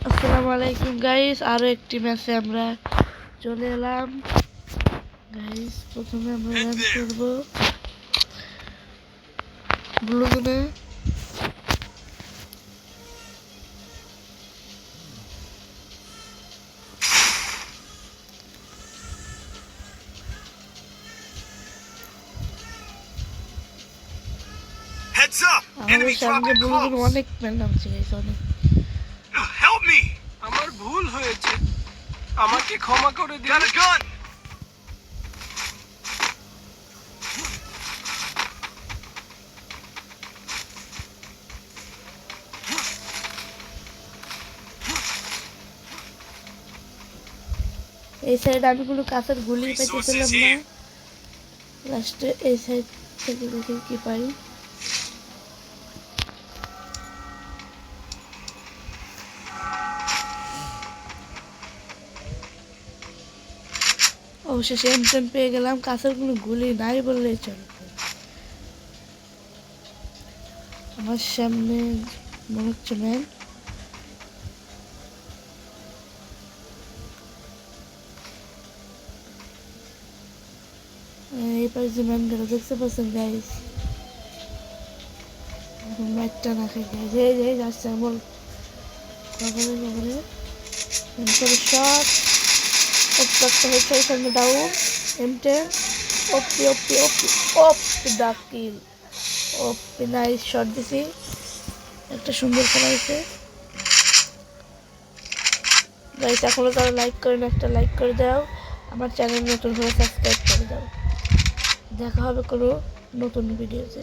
আসসালামু আলাইকুম গাইস, আরো একটি ম্যাচে আমরা চলে এলাম। গাইস প্রথমে আমরা রান করব ব্লু জোনে। আমাদের সামনে ব্লু জোন অনেক ম্যান নামছে গাইস, অনেক। আমার ভুল হয়েছে, আমাকে ক্ষমা করে দিন। এই সাইড আমি কোনো কাছের গুলি পাইতেছিলাম না, লাস্টে এই সাইড থেকে দেখি কি পাই। অবশেষে M10 পেয়ে গেলাম, কাছের কোনো গুলি নাই বললেই চলে। আমার সামনে মনে হচ্ছে ম্যান। এই পাশে যে ম্যানগুলো দেখতে পাচ্ছেন গাইস, ম্যাটটা না খাই গাইস। এই যাচ্ছে আমার কবরে শট। একটা হচ্ছে সামনে ডাউন। M10 ওপি ওপি ওপি ওপি দা কিল। ওপি নাইস শট দিছি, একটা সুন্দর খেলা হয়েছে গাইস। এখনো তারা লাইক করেন, একটা লাইক করে দাও। আমার চ্যানেল নতুন হলে সাবস্ক্রাইব করে দাও। দেখা হবে কোনো নতুন ভিডিওতে।